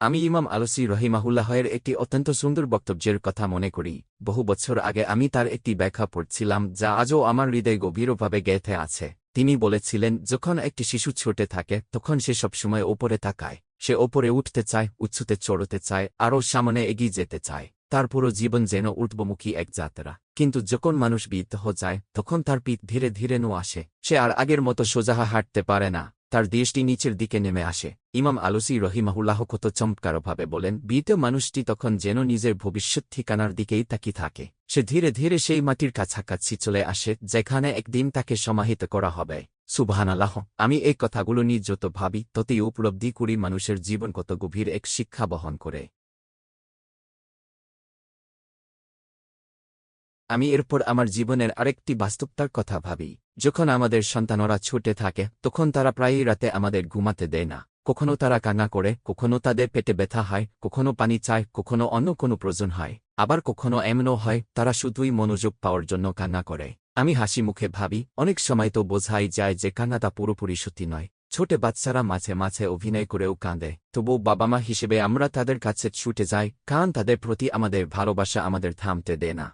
আমি ইমাম আলসী রহিমাহুল্লাহের একটি অত্যন্ত সুন্দর বক্তব্যের কথা মনে করি। বহু বছর আগে আমি তার একটি ব্যাখ্যা পড়ছিলাম যা আজও আমার হৃদয়ে গভীরভাবে গেঁথে আছে। তিনি বলেছিলেন, যখন একটি শিশু ছোটে থাকে তখন সে সবসময় ওপরে তাকায়, সে ওপরে উঠতে চায়, উচ্চতে চড়তে চায়, আরও সামনে এগিয়ে যেতে চায়। তার পুরো জীবন যেন ঊর্ধ্বমুখী এক যাত্রা। কিন্তু যখন মানুষ বৃদ্ধ হয়ে যায় তখন তার পিঠ ধীরে ধীরে নো আসে, সে আর আগের মতো সোজা হাঁটতে পারে না, তার দৃষ্টি নিচের দিকে নেমে আসে। ইমাম আলসী রহিমাহুল্লাহ কত চমৎকারভাবে বলেন, বৃদ্ধ মানুষটি তখন যেন নিজের ভবিষ্যৎ ঠিকানার দিকেই তাকিয়ে থাকে। সে ধীরে ধীরে সেই মাটির কাছাকাছি চলে আসে যেখানে একদিন তাকে সমাহিত করা হবে। সুবহানাল্লাহ। আমি এই কথাগুলো নিয়ে যত ভাবি ততই উপলব্ধি করি মানুষের জীবন কত গভীর এক শিক্ষা বহন করে। আমি এরপর আমার জীবনের আরেকটি বাস্তবতার কথা ভাবি। যখন আমাদের সন্তানরা ছোটে থাকে তখন তারা প্রায়ই রাতে আমাদের ঘুমাতে দেয় না। কখনো তারা কান্না করে, কখনো তাদের পেটে ব্যথা হয়, কখনো পানি চায়, কখনো অন্য কোনো প্রয়োজন হয়। আবার কখনো এমনও হয় তারা শুধুই মনোযোগ পাওয়ার জন্য কান্না করে। আমি হাসি মুখে ভাবি, অনেক সময় তো বোঝাই যায় যে কান্নাটা পুরোপুরি সত্যি নয়। ছোট বাচ্চারা মাঝে মাঝে অভিনয় করেও কাঁদে, তবুও বাবা মা হিসেবে আমরা তাদের কাছে ছুটে যাই, কারণ তাদের প্রতি আমাদের ভালোবাসা আমাদের থামতে দেয় না।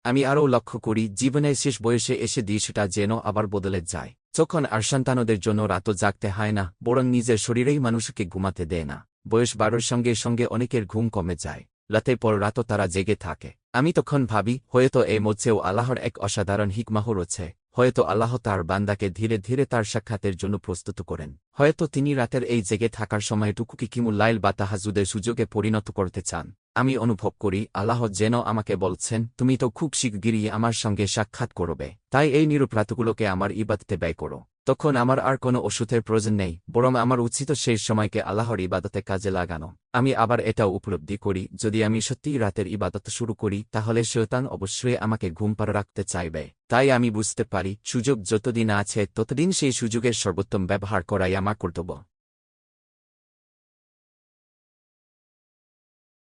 আমি আরও লক্ষ্য করি, জীবনের শেষ বয়সে এসে দৃশ্যটা যেন আবার বদলে যায়। যখন আর সন্তানদের জন্য রাতও জাগতে হয় না, বরং নিজের শরীরেই মানুষকে ঘুমাতে দেয় না। বয়স বাড়ার সঙ্গে সঙ্গে অনেকের ঘুম কমে যায়, রাতের পর রাতও তারা জেগে থাকে। আমি তখন ভাবি, হয়তো এই মধ্যেও আল্লাহর এক অসাধারণ হিকমাহ রয়েছে। হয়তো আল্লাহ তার বান্দাকে ধীরে ধীরে তার সাক্ষাতের জন্য প্রস্তুত করেন। হয়তো তিনি রাতের এই জেগে থাকার সময়টুকুকে কিমুল লাইল বা তাহাজুদের সুযোগে পরিণত করতে চান। আমি অনুভব করি আল্লাহ যেন আমাকে বলছেন, তুমি তো খুব শিগগিরই আমার সঙ্গে সাক্ষাৎ করবে, তাই এই নিরূপ রাতগুলোকে আমার ইবাদতে ব্যয় করো। তখন আমার আর কোনো ওষুধের প্রয়োজন নেই, বরং আমার উচিত সেই সময়কে আল্লাহর ইবাদতে কাজে লাগানো। আমি আবার এটাও উপলব্ধি করি, যদি আমি সত্যিই রাতের ইবাদত শুরু করি তাহলে শয়তান অবশ্যই আমাকে ঘুম পাড়া রাখতে চাইবে। তাই আমি বুঝতে পারি, সুযোগ যতদিন আছে ততদিন সেই সুযোগের সর্বোত্তম ব্যবহার করাই আমার কর্তব্য।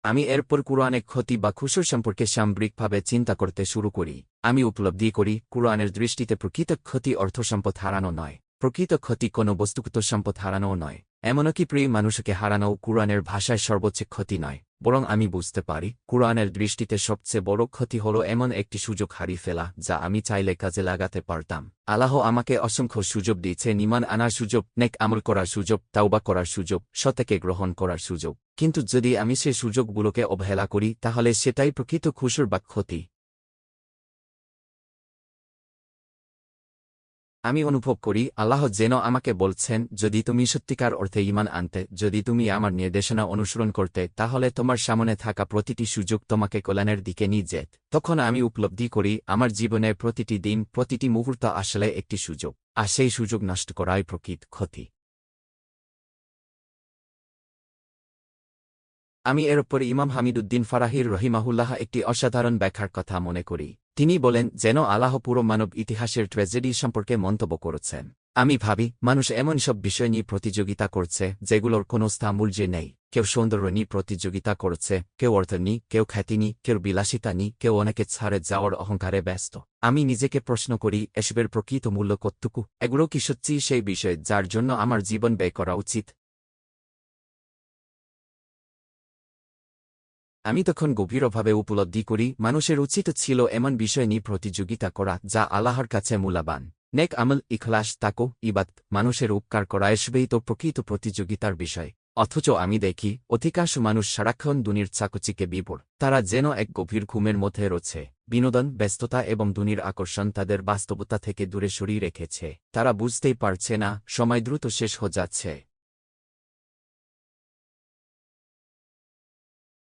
আমি এরপর কুরআনের ক্ষতি বা খুশর সম্পর্কে সামগ্রিকভাবে চিন্তা করতে শুরু করি। আমি উপলব্ধি করি, কুরআনের দৃষ্টিতে প্রকৃত ক্ষতি অর্থসম্পদ হারানো নয়, প্রকৃত ক্ষতি কোনো বস্তুগত সম্পদ হারানোও নয়, এমনকি প্রিয় মানুষকে হারানোও কুরআনের ভাষায় সর্বোচ্চ ক্ষতি নয়। বরং আমি বুঝতে পারি, কুরআনের দৃষ্টিতে সবচেয়ে বড় ক্ষতি হল এমন একটি সুযোগ হারিয়ে ফেলা যা আমি চাইলে কাজে লাগাতে পারতাম। আল্লাহ আমাকে অসংখ্য সুযোগ দিয়েছেন, ঈমান আনার সুযোগ, নেক আমল করার সুযোগ, তাওবা করার সুযোগ, সত্যকে গ্রহণ করার সুযোগ। কিন্তু যদি আমি সেই সুযোগগুলোকে অবহেলা করি তাহলে সেটাই প্রকৃত খুশর বা ক্ষতি। আমি অনুভব করি আল্লাহ যেন আমাকে বলছেন, যদি তুমি সত্যিকার অর্থে ঈমান আনতে, যদি তুমি আমার নির্দেশনা অনুসরণ করতে, তাহলে তোমার সামনে থাকা প্রতিটি সুযোগ তোমাকে কল্যাণের দিকে নিয়ে যেত। তখন আমি উপলব্ধি করি আমার জীবনের প্রতিটি দিন, প্রতিটি মুহূর্ত আসলে একটি সুযোগ, আর সেই সুযোগ নষ্ট করাই প্রকৃত ক্ষতি। আমি এর উপর ইমাম হামিদুদ্দিন ফারাহির রহিমাহুল্লাহ একটি অসাধারণ ব্যাখ্যার কথা মনে করি। তিনি বলেন, যেন আল্লাহ পুরো মানব ইতিহাসের ট্র্যাজেডি সম্পর্কে মন্তব্য করেছেন। আমি ভাবি, মানুষ এমন সব বিষয় নিয়ে প্রতিযোগিতা করছে যেগুলোর কোনো মূল্য নেই। কেউ সৌন্দর্য নিয়ে প্রতিযোগিতা করছে, কেউ অর্থ নিয়ে, কেউ খ্যাতি নিয়ে, কেউ বিলাসিতা নিয়ে, কেউ অনেকে ছাড়ে যাওয়ার অহংকারে ব্যস্ত। আমি নিজেকে প্রশ্ন করি, এসবের প্রকৃত মূল্য কতটুকু? এগুলো কি সত্যিই সেই বিষয় যার জন্য আমার জীবন ব্যয় করা উচিত? আমি তখন গভীরভাবে উপলব্ধি করি, মানুষের উচিত ছিল এমন বিষয় নিয়ে প্রতিযোগিতা করা যা আল্লাহর কাছে মূল্যবান। নেক আমল, ইখলাস, তাকো, ইবাদত, মানুষের উপকার করা, এসবেই তো প্রকৃত প্রতিযোগিতার বিষয়। অথচ আমি দেখি অধিকাংশ মানুষ সারাক্ষণ দুনিয়ার চাকচিকে বিভোর। তারা যেন এক গভীর ঘুমের মধ্যে রয়েছে। বিনোদন, ব্যস্ততা এবং দুনিয়ার আকর্ষণ তাদের বাস্তবতা থেকে দূরে সরিয়ে রেখেছে। তারা বুঝতেই পারছে না সময় দ্রুত শেষ হয়ে যাচ্ছে।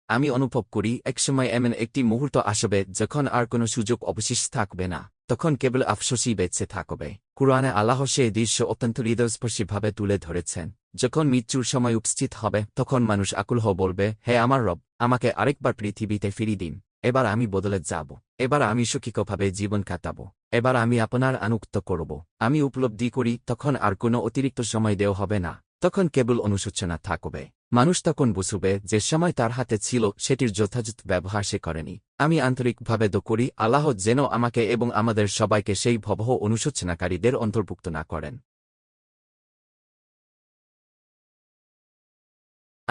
আমি অনুভব করি, একসময় এমন একটি মুহূর্ত আসবে যখন আর কোনো সুযোগ অবশিষ্ট থাকবে না, তখন কেবল আফসোসই বেঁচে থাকবে। কুরআনে আল্লাহ সেই দৃশ্য অত্যন্ত হৃদয়স্পর্শীভাবে তুলে ধরেছেন। যখন মৃত্যুর সময় উপস্থিত হবে তখন মানুষ আকুল হয়ে বলবে, হে আমার রব, আমাকে আরেকবার পৃথিবীতে ফিরিয়ে দিন। এবার আমি বদলে যাব, এবার আমি সুখীভাবে জীবন কাটাব, এবার আমি আপনার আনুগত্য করব। আমি উপলব্ধি করি তখন আর কোনো অতিরিক্ত সময় দেওয়া হবে না, তখন কেবল অনুশোচনা থাকবে। মানুষ তখন বুঝবে যে সময় তার হাতে ছিল সেটির যথাযথ ব্যবহার সে করেনি। আমি আন্তরিকভাবে দোয়া করি আল্লাহ যেন আমাকে এবং আমাদের সবাইকে সেই ভয়াবহ অনুশোচনাকারীদের অন্তর্ভুক্ত না করেন।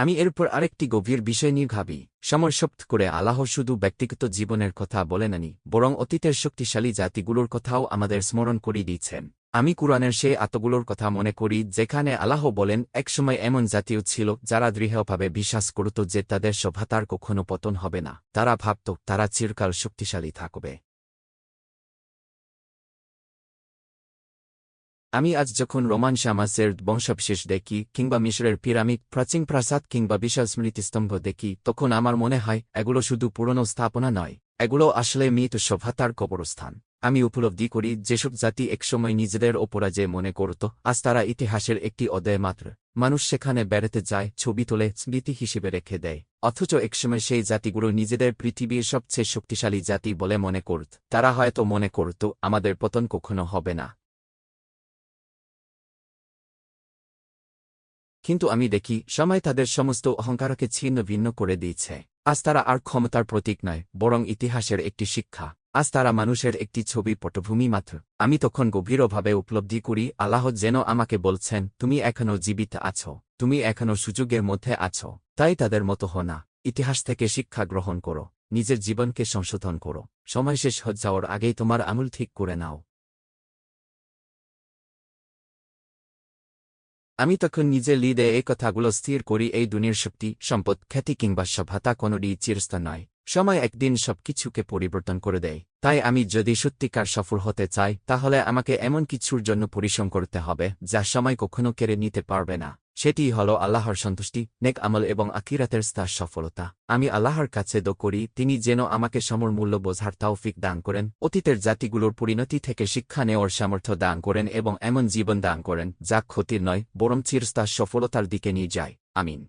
আমি এরপর আরেকটি গভীর বিষয় নিয়ে ভাবি। সমরসপ্ত করে আল্লাহ শুধু ব্যক্তিগত জীবনের কথা বলেননি, বরং অতীতের শক্তিশালী জাতিগুলোর কথাও আমাদের স্মরণ করিয়ে দিয়েছেন। আমি কুরআনের সেই আয়াতগুলোর কথা মনে করি যেখানে আল্লাহ বলেন, একসময় এমন জাতীয় ছিল যারা দৃঢ়ভাবে বিশ্বাস করত যে তাদের সভ্যতার কখনো পতন হবে না। তারা ভাবত তারা চিরকাল শক্তিশালী থাকবে। আমি আজ যখন রোমান সাম্রাজ্যের বংশবিশেষ দেখি, কিংবা মিশরের পিরামিড, প্রাচীন প্রাসাদ কিংবা বিশাল স্মৃতিস্তম্ভ দেখি, তখন আমার মনে হয় এগুলো শুধু পুরনো স্থাপনা নয়, এগুলো আসলে মৃত সভ্যতার কবরস্থান। আমি উপলব্ধি করি যেসব জাতি একসময় নিজেদের অপরাজয় মনে করত, আজ তারা ইতিহাসের একটি অধ্যায় মাত্র। মানুষ সেখানে বেড়াতে যায়, ছবি তোলে, স্মৃতি হিসেবে রেখে দেয়। অথচ একসময় সেই জাতিগুলো নিজেদের পৃথিবীর সবচেয়ে শক্তিশালী জাতি বলে মনে করত। তারা হয়তো মনে করত আমাদের পতন কখনো হবে না। কিন্তু আমি দেখি সময় তাদের সমস্ত অহংকারকে ছিন্ন ভিন্ন করে দিয়েছে। আজ তারা আর ক্ষমতার প্রতীক নয়, বরং ইতিহাসের একটি শিক্ষা। আজ তারা মানুষের একটি ছবি পটভূমি মাত্র। আমি তখন গভীরভাবে উপলব্ধি করি আল্লাহ যেন আমাকে বলছেন, তুমি এখনও জীবিত আছো, তুমি এখনও সুযোগের মধ্যে আছো। তাই তাদের মতো হো না, ইতিহাস থেকে শিক্ষা গ্রহণ করো, নিজের জীবনকে সংশোধন করো। সময় শেষ হয়ে যাওয়ার আগেই তোমার আমূল ঠিক করে নাও। আমি তখন নিজে লিদে এই কথাগুলো স্থির করি, এই দুনিয়ার শক্তি, সম্পদ, খ্যাতি কিংবা সভ্যতা কোনোটি চিরস্থায়ী নয়। সময় একদিন সবকিছুকে পরিবর্তন করে দেয়। তাই আমি যদি সত্যিকার সফল হতে চাই, তাহলে আমাকে এমন কিছুর জন্য পরিশ্রম করতে হবে যা সময় কখনো কেড়ে নিতে পারবে না। সেটিই হল আল্লাহর সন্তুষ্টি, নেক আমল এবং আখিরাতের স্থার সফলতা। আমি আল্লাহর কাছে দোয়া করি তিনি যেন আমাকে সমর মূল্য বোঝার তৌফিক দান করেন, অতীতের জাতিগুলোর পরিণতি থেকে শিক্ষা নেওয়ার সামর্থ্য দান করেন এবং এমন জীবন দান করেন যা ক্ষতির নয়, বরং চিরস্থায়ী সফলতার দিকে নিয়ে যায়। আমিন।